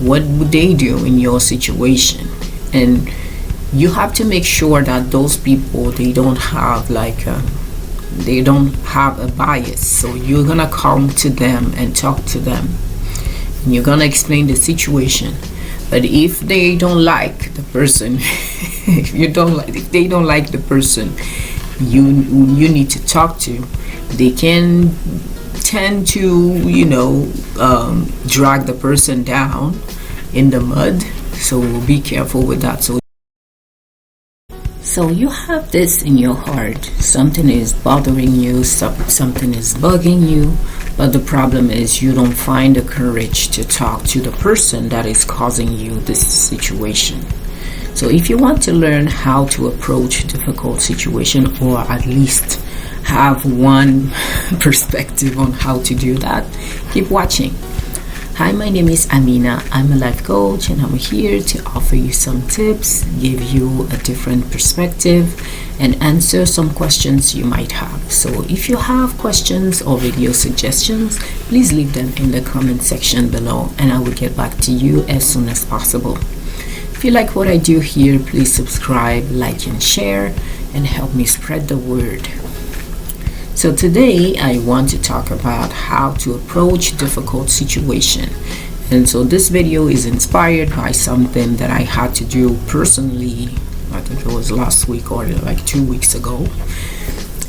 what would they do in your situation? And you have to make sure that those people, they don't have a bias. So you're gonna come to them and talk to them, and you're gonna explain the situation. But if they don't like the person, if they don't like the person you need to talk to, they can tend to drag the person down in the mud. So be careful with that. So you have this in your heart, something is bothering you, something is bugging you, but the problem is you don't find the courage to talk to the person that is causing you this situation. So if you want to learn how to approach difficult situation, or at least have one perspective on how to do that, keep watching. Hi, my name is Amina. I'm a life coach, and I'm here to offer you some tips, give you a different perspective, and answer some questions you might have. So if you have questions or video suggestions, please leave them in the comment section below, and I will get back to you as soon as possible. If you like what I do here, please subscribe, like, and share, and help me spread the word. So today I want to talk about how to approach difficult situation. And so this video is inspired by something that I had to do personally. I think it was last week or like 2 weeks ago.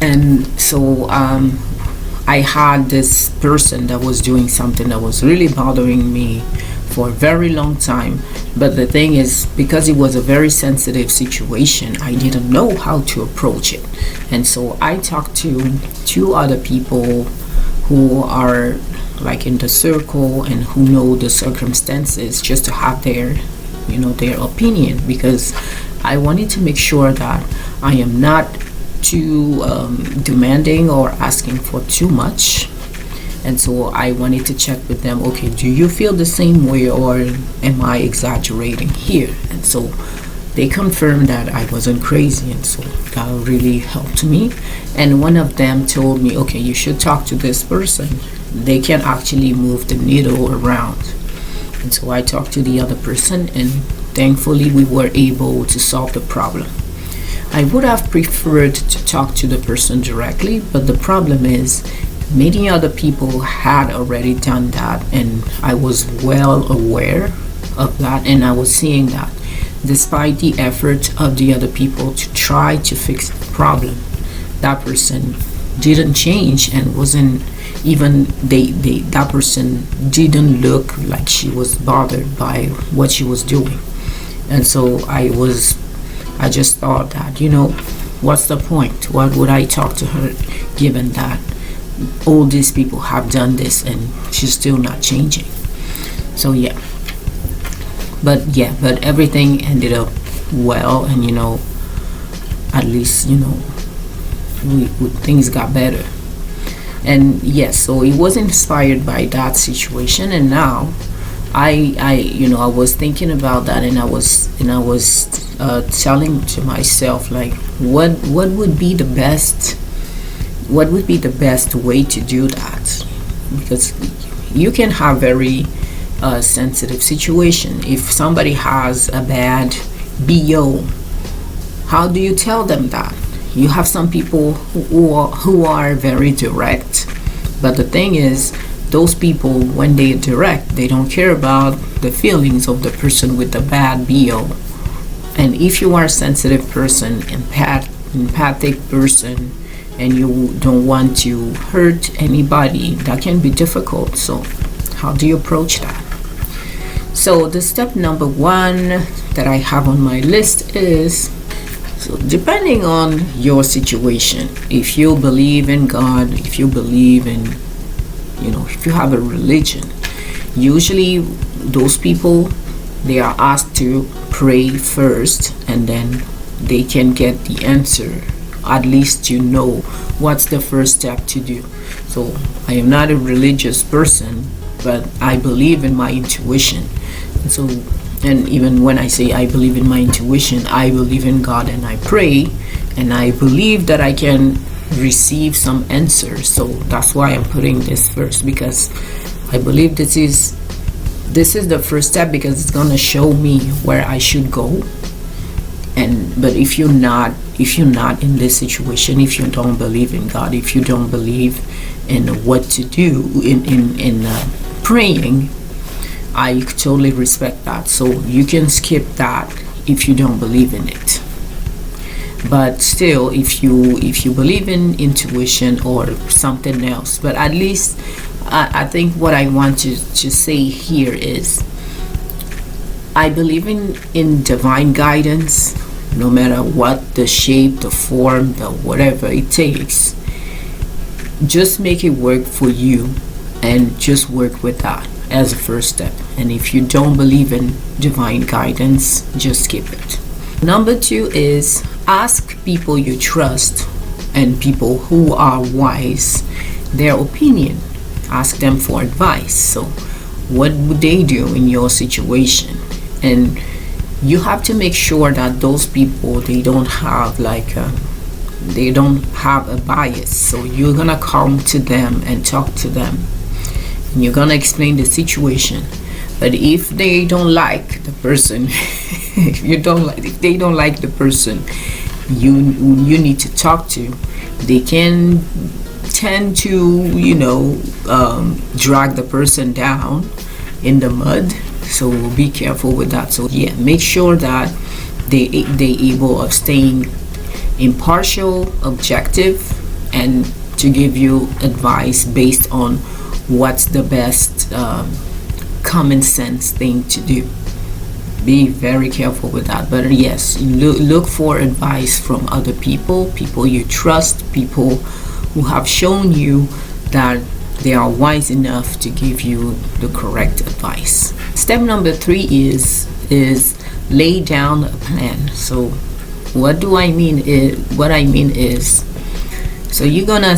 And so I had this person that was doing something that was really bothering me for a very long time. But the thing is, because it was a very sensitive situation, I didn't know how to approach it. And so I talked to 2 other people who are like in the circle and who know the circumstances, just to have their opinion, because I wanted to make sure that I am not too demanding or asking for too much. And so I wanted to check with them, okay, do you feel the same way, or am I exaggerating here? And so they confirmed that I wasn't crazy, and so that really helped me. And one of them told me, okay, you should talk to this person. They can actually move the needle around. And so I talked to the other person, and thankfully we were able to solve the problem. I would have preferred to talk to the person directly, but the problem is many other people had already done that, and I was well aware of that, and I was seeing that despite the effort of the other people to try to fix the problem, that person didn't change, and wasn't even that person didn't look like she was bothered by what she was doing. And so I just thought that, what's the point? What would I talk to her, given that all these people have done this and she's still not changing? So but everything ended up well, and at least things got better. And so it was inspired by that situation, and now I was thinking about that, and I was telling to myself, like, what would be the best way to do that? Because you can have very sensitive situation. If somebody has a bad BO, how do you tell them that? You have some people who are very direct, but the thing is, those people, when they direct, they don't care about the feelings of the person with the bad BO. And if you are a sensitive person, empathic person, and you don't want to hurt anybody, that can be difficult. So how do you approach that? So the step number 1 that I have on my list is, so depending on your situation, if you believe in God, if you believe in, if you have a religion, usually those people, they are asked to pray first, and then they can get the answer. At least what's the first step to do. So I am not a religious person, but I believe in my intuition. And even when I say I believe in my intuition, I believe in God, and I pray, and I believe that I can receive some answers. So that's why I'm putting this first, because I believe this is this is the first step because it's gonna show me where I should go. But if you're not in this situation, if you don't believe in God, if you don't believe in what to do in praying, I totally respect that. So you can skip that if you don't believe in it. But still, if you believe in intuition or something else, but at least I think what I want to say here is I believe in divine guidance, no matter what the shape, the form, the whatever it takes. Just make it work for you and just work with that as a first step. And if you don't believe in divine guidance, just skip it. Number 2 is ask people you trust and people who are wise their opinion. Ask them for advice. So what would they do in your situation? And you have to make sure that those people, they don't have a bias. So you're gonna come to them and talk to them, and you're gonna explain the situation. But if they don't like the person, if they don't like the person you need to talk to, they can tend to drag the person down in the mud. So be careful with that. So yeah, make sure that they able of staying impartial, objective, and to give you advice based on what's the best common sense thing to do. Be very careful with that. But yes, look for advice from other people you trust, people who have shown you that they are wise enough to give you the correct advice. Step number 3 is lay down a plan. So what I mean is, so you're gonna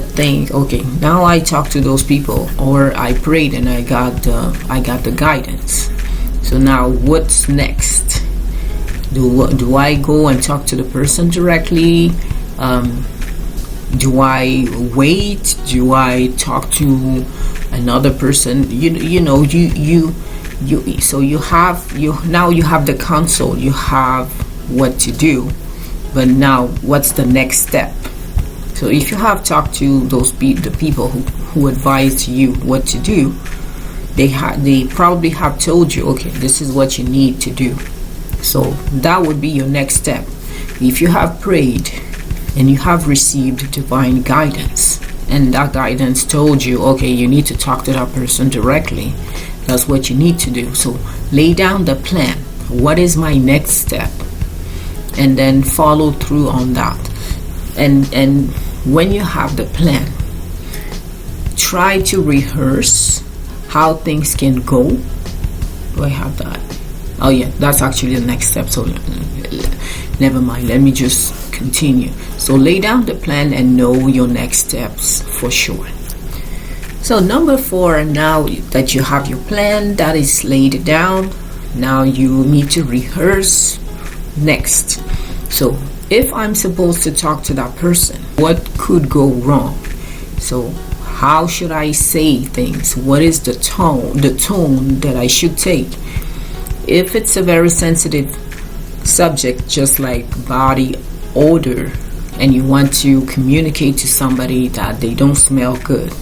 think, okay, now I talked to those people, or I prayed and I got the guidance. So now what's next? Do I go and talk to the person directly? Do I wait? Do I talk to another person? So you have the console, you have what to do, but now what's the next step? So if you have talked to the people who advised you what to do, they probably have told you, okay, this is what you need to do. So that would be your next step. If you have prayed and you have received divine guidance, and that guidance told you, okay, you need to talk to that person directly, that's what you need to do. So lay down the plan. What is my next step? And then follow through on that. And when you have the plan, try to rehearse how things can go. Do I have that? Oh yeah, that's actually the next step. So never mind, let me just continue. So lay down the plan and know your next steps for sure. So number 4, now that you have your plan that is laid down, now you need to rehearse next. So if I'm supposed to talk to that person, what could go wrong? So how should I say things? What is the tone that I should take? If it's a very sensitive subject, just like body odor, and you want to communicate to somebody that they don't smell good,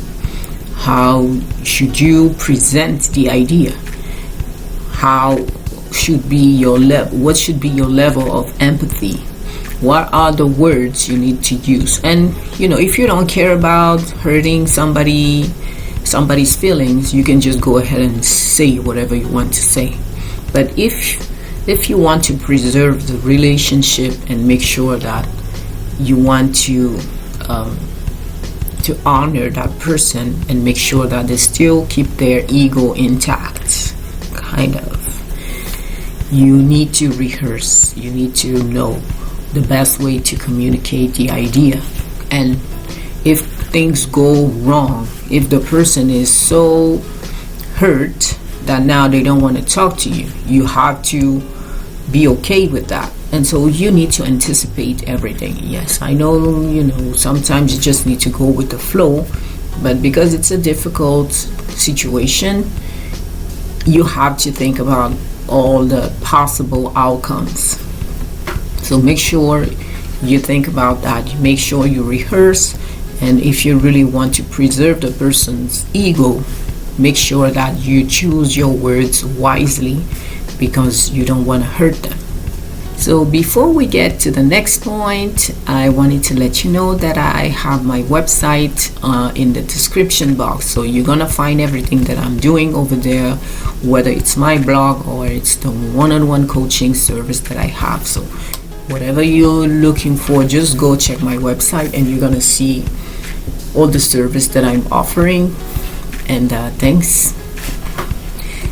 how should you present the idea? What should be your level of empathy? What are the words you need to use? And if you don't care about hurting somebody's feelings, you can just go ahead and say whatever you want to say. But if you want to preserve the relationship and make sure that you want to honor that person and make sure that they still keep their ego intact, you need to rehearse. You need to know the best way to communicate the idea. And if things go wrong, if the person is so hurt that now they don't want to talk to you, you have to be okay with that. And so you need to anticipate everything. Yes, I know, sometimes you just need to go with the flow, but because it's a difficult situation, you have to think about all the possible outcomes. So make sure you think about that. Make sure you rehearse, and if you really want to preserve the person's ego, make sure that you choose your words wisely, because you don't want to hurt them. So before we get to the next point, I wanted to let you know that I have my website in the description box. So you're gonna find everything that I'm doing over there, whether it's my blog or it's the one-on-one coaching service that I have. So whatever you're looking for, just go check my website and you're gonna see all the service that I'm offering. And thanks.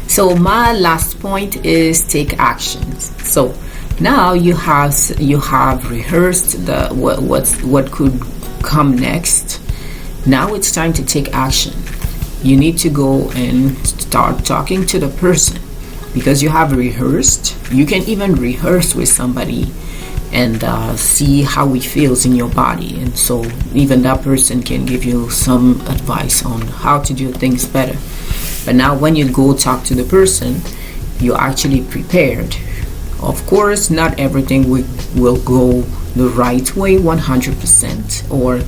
So my last point is take actions. So now you have rehearsed the what could come next. Now it's time to take action. You need to go and start talking to the person, because you have rehearsed. You can even rehearse with somebody and see how it feels in your body, and so even that person can give you some advice on how to do things better. But now when you go talk to the person, you're actually prepared. Of course, not everything will go the right way 100%, or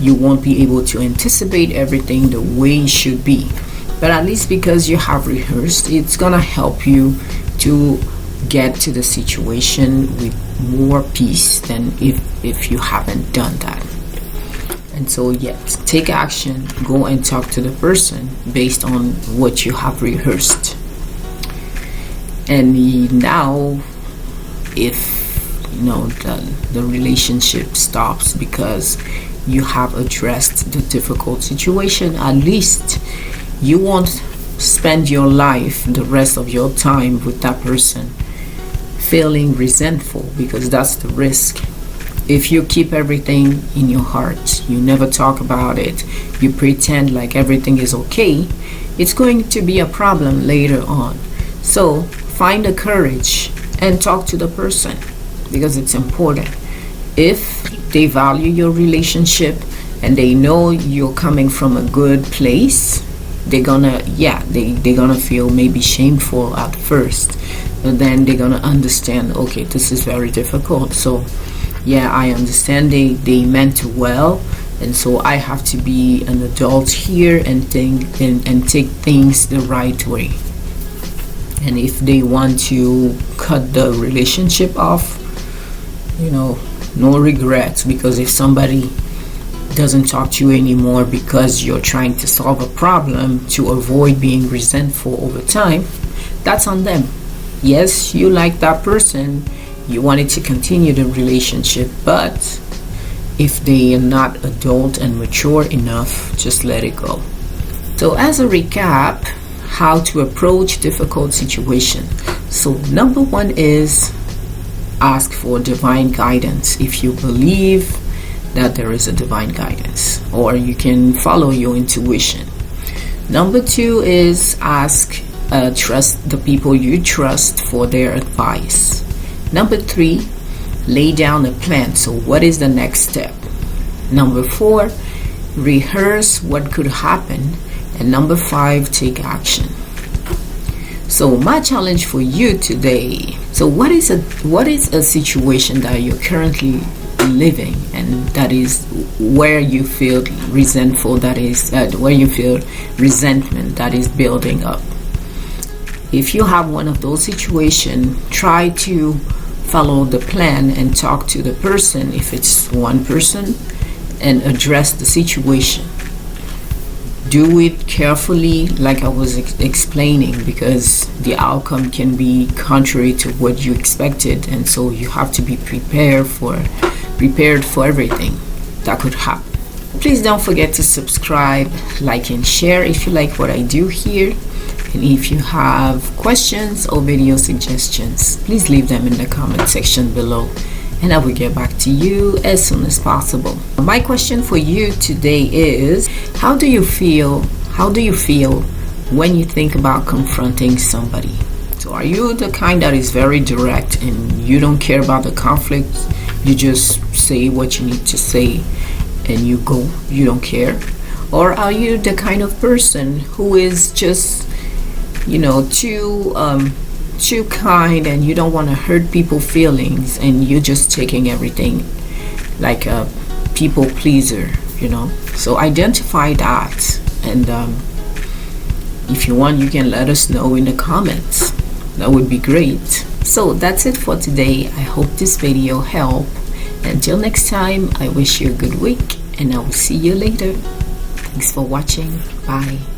you won't be able to anticipate everything the way it should be. But at least because you have rehearsed, it's gonna help you to get to the situation with more peace than if you haven't done that. And so yes, take action, go and talk to the person based on what you have rehearsed. And now if the relationship stops because you have addressed the difficult situation, at least you won't spend your life, the rest of your time with that person, feeling resentful, because that's the risk. If you keep everything in your heart, you never talk about it, you pretend like everything is okay, it's going to be a problem later on. So find the courage and talk to the person, because it's important. If they value your relationship and they know you're coming from a good place, they're gonna feel maybe shameful at first, but then they're gonna understand, okay, this is very difficult, so yeah, I understand they meant well, and so I have to be an adult here and take things the right way. And if they want to cut the relationship off, no regrets, because if somebody doesn't talk to you anymore because you're trying to solve a problem to avoid being resentful over time, that's on them. Yes, you like that person, you wanted to continue the relationship, but if they are not adult and mature enough, just let it go. So as a recap, how to approach difficult situation. So number one is ask for divine guidance if you believe that there is a divine guidance, or you can follow your intuition. Number two is trust the people you trust for their advice. Number three, lay down a plan. So what is the next step? Number four, rehearse what could happen. And number five, take action. So my challenge for you today, so what is a situation that you're currently living, and that is where you feel resentful, that is where you feel resentment that is building up. If you have one of those situations, try to follow the plan and talk to the person, if it's one person, and address the situation. Do it carefully, like I was explaining, because the outcome can be contrary to what you expected, and so you have to be prepared for everything that could happen. Please don't forget to subscribe, like, and share if you like what I do here. And if you have questions or video suggestions, please leave them in the comment section below, and I will get back to you as soon as possible. My question for you today is, how do you feel when you think about confronting somebody? So are you the kind that is very direct and you don't care about the conflict? You just say what you need to say and you go, you don't care? Or are you the kind of person who is just too kind, and you don't want to hurt people's feelings, and you're just taking everything like a people pleaser. So identify that, and if you want, you can let us know in the comments. That would be great. So that's it for today. I hope this video helped. Until next time, I wish you a good week, and I will see you later. Thanks for watching. Bye.